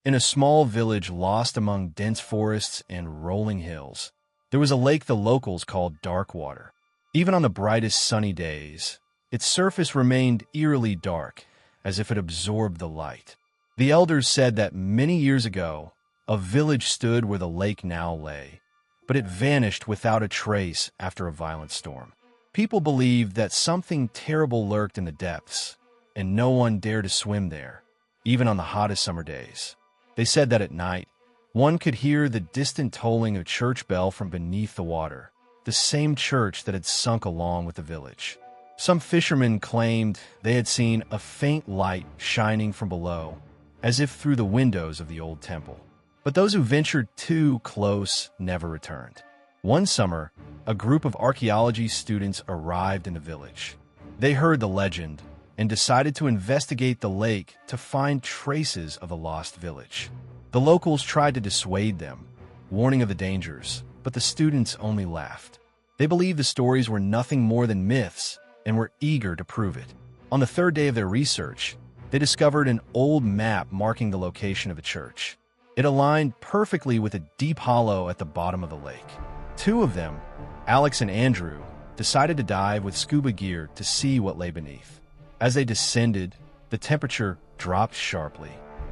In a small village lost among dense forests and rolling hills, there was a lake the locals called Darkwater. Even on the brightest sunny days, its surface remained eerily dark, as if it absorbed the light. The elders said that many years ago, a village stood where the lake now lay, but it vanished without a trace after a violent storm. People believed that something terrible lurked in the depths, and no one dared to swim there, even on the hottest summer days. They said that at night, one could hear the distant tolling of a church bell from beneath the water, the same church that had sunk along with the village. Some fishermen claimed they had seen a faint light shining from below, as if through the windows of the old temple. But those who ventured too close never returned. One summer, a group of archaeology students arrived in the village. They heard the legend and decided to investigate the lake to find traces of the lost village. The locals tried to dissuade them, warning of the dangers, but the students only laughed. They believed the stories were nothing more than myths and were eager to prove it. On the third day of their research, they discovered an old map marking the location of a church. It aligned perfectly with a deep hollow at the bottom of the lake. Two of them, Alex and Andrew, decided to dive with scuba gear to see what lay beneath. As they descended, the temperature dropped sharply.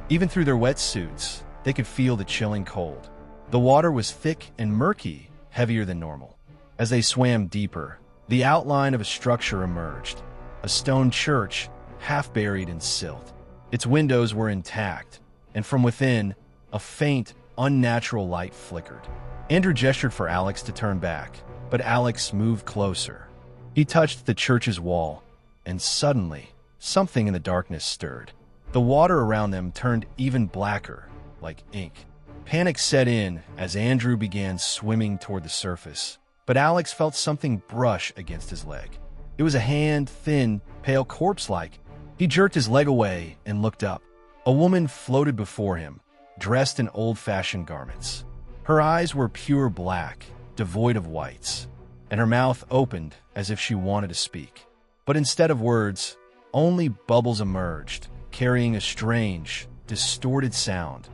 Even through their wetsuits, they could feel the chilling cold. The water was thick and murky, heavier than normal. As they swam deeper, the outline of a structure emerged, a stone church half buried in silt. Its windows were intact, and from within, a faint, unnatural light flickered. Andrew gestured for Alex to turn back, but Alex moved closer. He touched the church's wall, and suddenly, something in the darkness stirred. The water around them turned even blacker, like ink. Panic set in as Andrew began swimming toward the surface, but Alex felt something brush against his leg. It was a hand, thin, pale, corpse-like. He jerked his leg away and looked up. A woman floated before him, dressed in old-fashioned garments. Her eyes were pure black, devoid of whites, and her mouth opened as if she wanted to speak. But instead of words, only bubbles emerged, carrying a strange, distorted sound,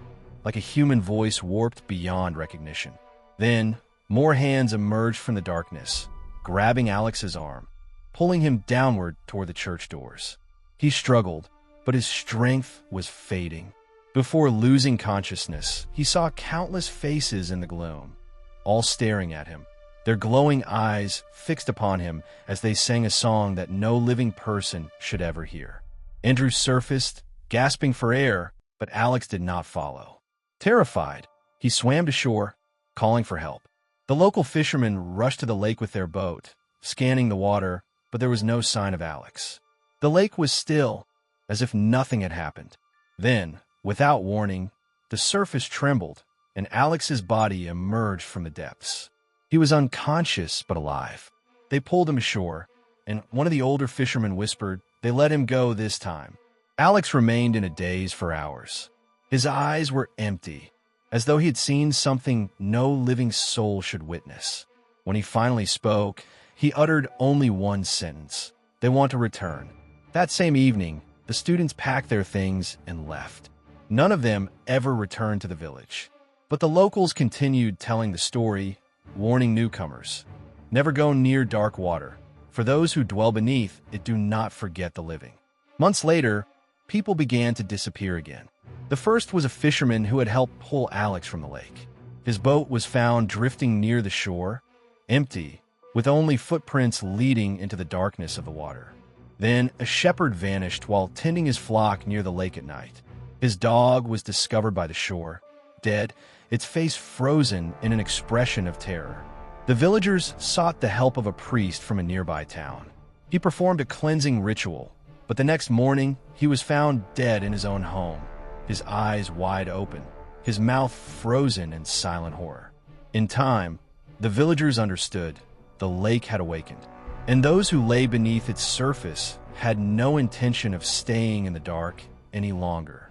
like a human voice warped beyond recognition. Then, more hands emerged from the darkness, grabbing Alex's arm, pulling him downward toward the church doors. He struggled, but his strength was fading. Before losing consciousness, he saw countless faces in the gloom, all staring at him, their glowing eyes fixed upon him as they sang a song that no living person should ever hear. Andrew surfaced, gasping for air, but Alex did not follow. Terrified, he swam to shore, calling for help. The local fishermen rushed to the lake with their boat, scanning the water, but there was no sign of Alex. The lake was still, as if nothing had happened. Then, without warning, the surface trembled, and Alex's body emerged from the depths. He was unconscious but alive. They pulled him ashore, and one of the older fishermen whispered they let him go this time. Alex remained in a daze for hours. His eyes were empty, as though he had seen something no living soul should witness. When he finally spoke, he uttered only one sentence: "They want to return." That same evening, the students packed their things and left. None of them ever returned to the village. But the locals continued telling the story, warning newcomers, "Never go near dark water. For those who dwell beneath it, do not forget the living." Months later, people began to disappear again. The first was a fisherman who had helped pull Alex from the lake. His boat was found drifting near the shore, empty, with only footprints leading into the darkness of the water. Then a shepherd vanished while tending his flock near the lake at night. His dog was discovered by the shore, dead, its face frozen in an expression of terror. The villagers sought the help of a priest from a nearby town. He performed a cleansing ritual, but the next morning he was found dead in his own home, his eyes wide open, his mouth frozen in silent horror. In time, the villagers understood the lake had awakened, and those who lay beneath its surface had no intention of staying in the dark any longer.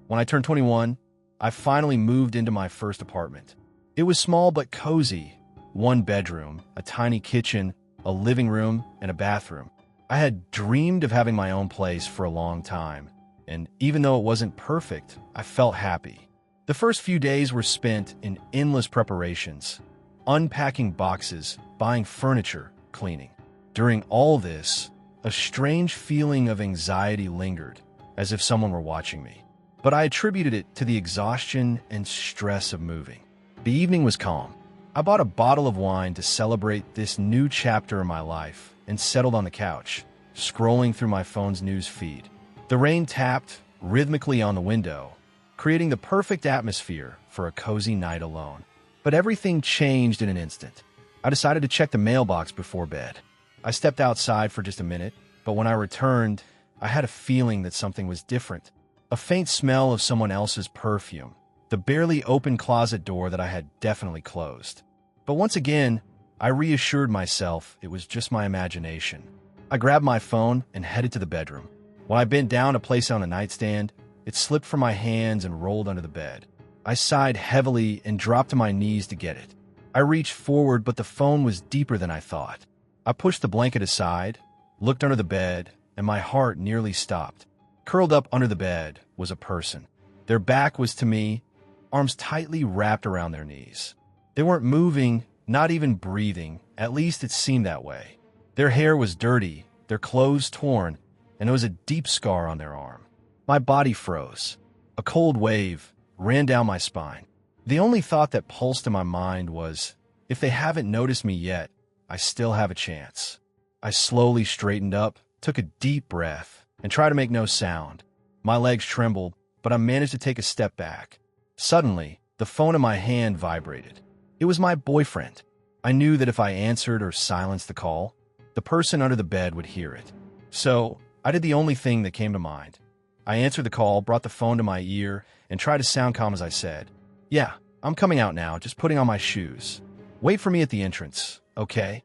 When I turned 21, I finally moved into my first apartment. It was small but cozy, one bedroom, a tiny kitchen, a living room, and a bathroom. I had dreamed of having my own place for a long time, and even though it wasn't perfect, I felt happy. The first few days were spent in endless preparations, unpacking boxes, buying furniture, cleaning. During all this, a strange feeling of anxiety lingered, as if someone were watching me. But I attributed it to the exhaustion and stress of moving. The evening was calm. I bought a bottle of wine to celebrate this new chapter in my life and settled on the couch, scrolling through my phone's news feed. The rain tapped rhythmically on the window, creating the perfect atmosphere for a cozy night alone. But everything changed in an instant. I decided to check the mailbox before bed. I stepped outside for just a minute, but when I returned, I had a feeling that something was different. A faint smell of someone else's perfume. The barely open closet door that I had definitely closed. But once again, I reassured myself it was just my imagination. I grabbed my phone and headed to the bedroom. When I bent down to place it on the nightstand, it slipped from my hands and rolled under the bed. I sighed heavily and dropped to my knees to get it. I reached forward, but the phone was deeper than I thought. I pushed the blanket aside, looked under the bed, and my heart nearly stopped. Curled up under the bed was a person. Their back was to me, arms tightly wrapped around their knees. They weren't moving, not even breathing, at least it seemed that way. Their hair was dirty, their clothes torn, and there was a deep scar on their arm. My body froze. A cold wave ran down my spine. The only thought that pulsed in my mind was, if they haven't noticed me yet, I still have a chance. I slowly straightened up, took a deep breath, and tried to make no sound. My legs trembled, but I managed to take a step back. Suddenly, the phone in my hand vibrated. It was my boyfriend. I knew that if I answered or silenced the call, the person under the bed would hear it. So, I did the only thing that came to mind. I answered the call, brought the phone to my ear, and tried to sound calm as I said, "Yeah, I'm coming out now, just putting on my shoes. Wait for me at the entrance, okay?"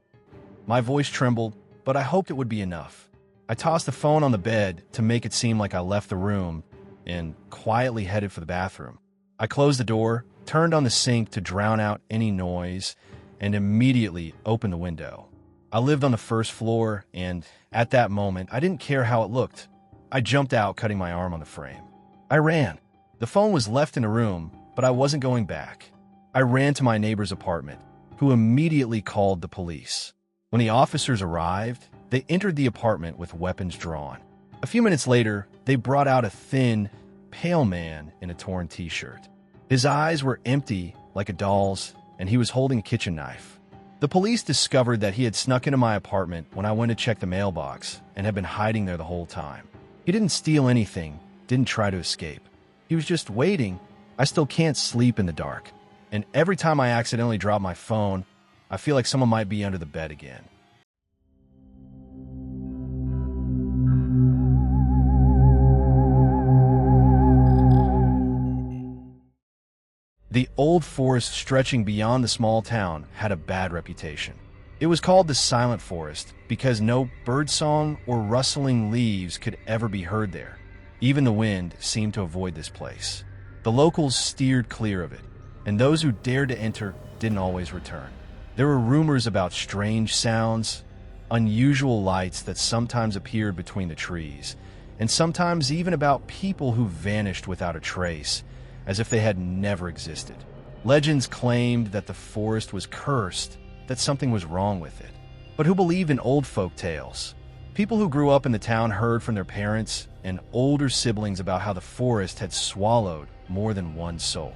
My voice trembled, but I hoped it would be enough. I tossed the phone on the bed to make it seem like I left the room and quietly headed for the bathroom. I closed the door, turned on the sink to drown out any noise, and immediately opened the window. I lived on the first floor, and at that moment, I didn't care how it looked. I jumped out, cutting my arm on the frame. I ran. The phone was left in the room, but I wasn't going back. I ran to my neighbor's apartment, who immediately called the police. When the officers arrived, they entered the apartment with weapons drawn. A few minutes later, they brought out a thin, pale man in a torn t-shirt. His eyes were empty, like a doll's, and he was holding a kitchen knife. The police discovered that he had snuck into my apartment when I went to check the mailbox and had been hiding there the whole time. He didn't steal anything, didn't try to escape. He was just waiting. I still can't sleep in the dark, and every time I accidentally drop my phone, I feel like someone might be under the bed again. The old forest stretching beyond the small town had a bad reputation. It was called the Silent Forest because no birdsong or rustling leaves could ever be heard there. Even the wind seemed to avoid this place. The locals steered clear of it, and those who dared to enter didn't always return. There were rumors about strange sounds, unusual lights that sometimes appeared between the trees, and sometimes even about people who vanished without a trace, as if they had never existed. Legends claimed that the forest was cursed, that something was wrong with it. But who believed in old folk tales? People who grew up in the town heard from their parents and older siblings about how the forest had swallowed more than one soul.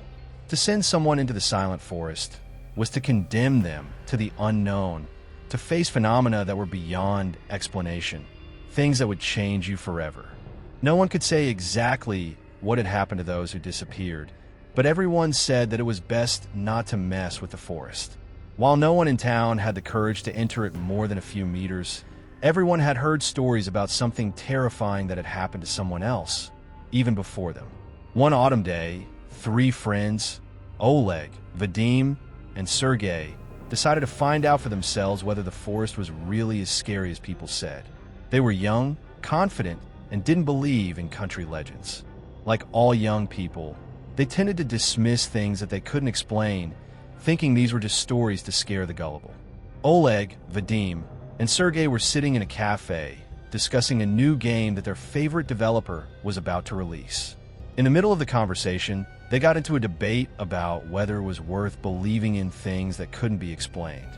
To send someone into the Silent Forest was to condemn them to the unknown, to face phenomena that were beyond explanation, things that would change you forever. No one could say exactly what had happened to those who disappeared, but everyone said that it was best not to mess with the forest. While no one in town had the courage to enter it more than a few meters, everyone had heard stories about something terrifying that had happened to someone else, even before them. One autumn day, 3 friends, Oleg, Vadim, and Sergei, decided to find out for themselves whether the forest was really as scary as people said. They were young, confident, and didn't believe in country legends. Like all young people, they tended to dismiss things that they couldn't explain thinking these were just stories to scare the gullible. Oleg, Vadim, and Sergei were sitting in a cafe, discussing a new game that their favorite developer was about to release. In the middle of the conversation, they got into a debate about whether it was worth believing in things that couldn't be explained.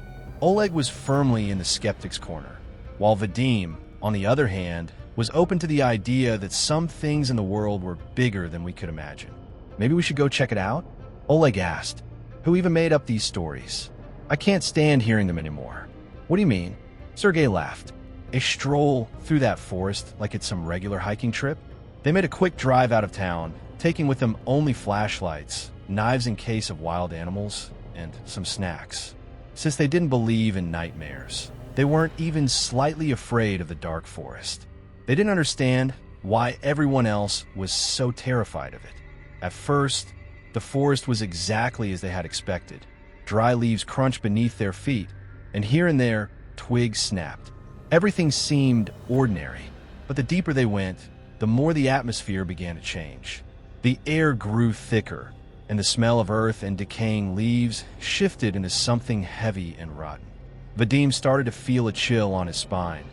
Oleg was firmly in the skeptic's corner, while Vadim, on the other hand, was open to the idea that some things in the world were bigger than we could imagine. Maybe we should go check it out? Oleg asked. Who even made up these stories? I can't stand hearing them anymore. What do you mean? Sergei laughed. A stroll through that forest like it's some regular hiking trip? They made a quick drive out of town, taking with them only flashlights, knives in case of wild animals, and some snacks. Since they didn't believe in nightmares, they weren't even slightly afraid of the dark forest. They didn't understand why everyone else was so terrified of it. At first, the forest was exactly as they had expected. Dry leaves crunched beneath their feet, and here and there, twigs snapped. Everything seemed ordinary, but the deeper they went, the more the atmosphere began to change. The air grew thicker, and the smell of earth and decaying leaves shifted into something heavy and rotten. Vadim started to feel a chill on his spine,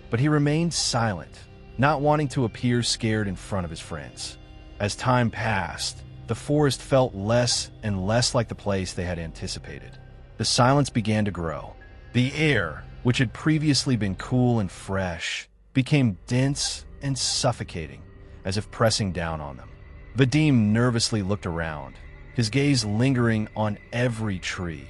but he remained silent, not wanting to appear scared in front of his friends. As time passed, the forest felt less and less like the place they had anticipated. The silence began to grow. The air, which had previously been cool and fresh, became dense and suffocating, as if pressing down on them. Vadim nervously looked around, his gaze lingering on every tree,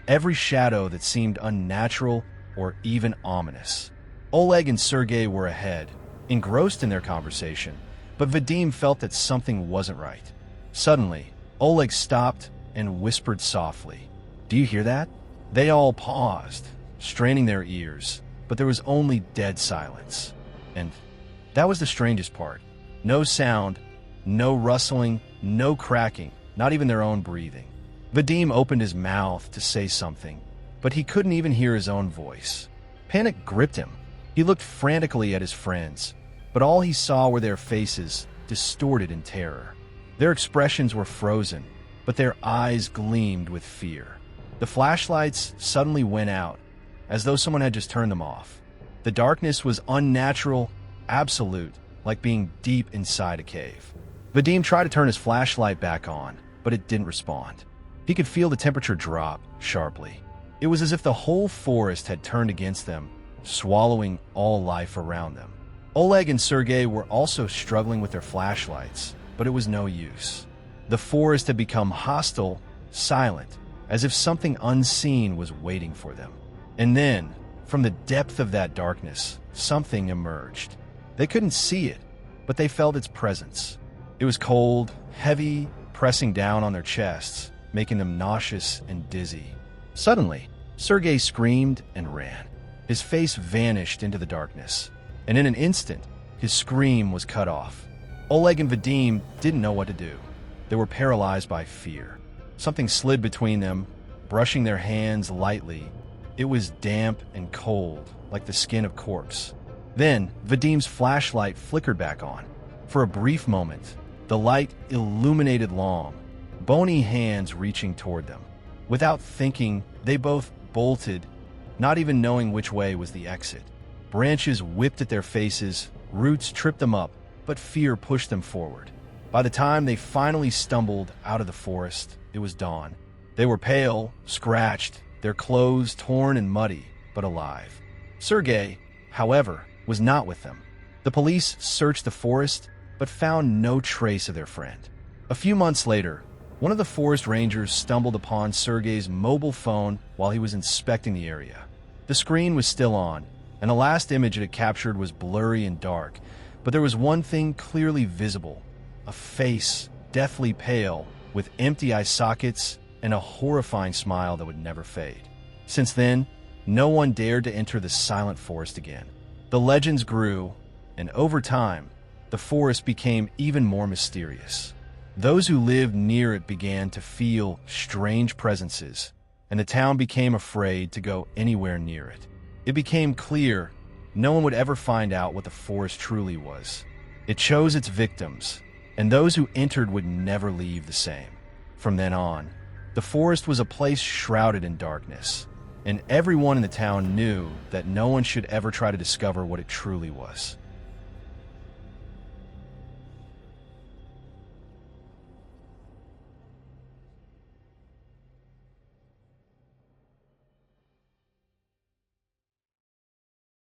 every shadow that seemed unnatural or even ominous. Oleg and Sergei were ahead, engrossed in their conversation, but Vadim felt that something wasn't right. Suddenly, Oleg stopped and whispered softly, "Do you hear that?" They all paused, straining their ears, but there was only dead silence. And that was the strangest part. No sound, no rustling, no cracking, not even their own breathing. Vadim opened his mouth to say something, but he couldn't even hear his own voice. Panic gripped him. He looked frantically at his friends, but all he saw were their faces, distorted in terror. Their expressions were frozen, but their eyes gleamed with fear. The flashlights suddenly went out, as though someone had just turned them off. The darkness was unnatural, absolute, like being deep inside a cave. Vadim tried to turn his flashlight back on, but it didn't respond. He could feel the temperature drop sharply. It was as if the whole forest had turned against them, swallowing all life around them. Oleg and Sergei were also struggling with their flashlights, but it was no use. The forest had become hostile, silent, as if something unseen was waiting for them. And then, from the depth of that darkness, something emerged. They couldn't see it, but they felt its presence. It was cold, heavy, pressing down on their chests, making them nauseous and dizzy. Suddenly, Sergei screamed and ran. His face vanished into the darkness, and in an instant, his scream was cut off. Oleg and Vadim didn't know what to do. They were paralyzed by fear. Something slid between them, brushing their hands lightly. It was damp and cold, like the skin of a corpse. Then, Vadim's flashlight flickered back on. For a brief moment, the light illuminated long, bony hands reaching toward them. Without thinking, they both bolted, not even knowing which way was the exit. Branches whipped at their faces, roots tripped them up, but fear pushed them forward. By the time they finally stumbled out of the forest, it was dawn. They were pale, scratched, their clothes torn and muddy, but alive. Sergei, however, was not with them. The police searched the forest, but found no trace of their friend. A few months later, one of the forest rangers stumbled upon Sergei's mobile phone while he was inspecting the area. The screen was still on, and the last image it had captured was blurry and dark, but there was one thing clearly visible: a face, deathly pale, with empty eye sockets and a horrifying smile that would never fade. Since then, no one dared to enter the silent forest again. The legends grew, and over time, the forest became even more mysterious. Those who lived near it began to feel strange presences, and the town became afraid to go anywhere near it. It became clear no one would ever find out what the forest truly was. It chose its victims, and those who entered would never leave the same. From then on, the The forest was a place shrouded in darkness, and everyone in the town knew that no one should ever try to discover what it truly was.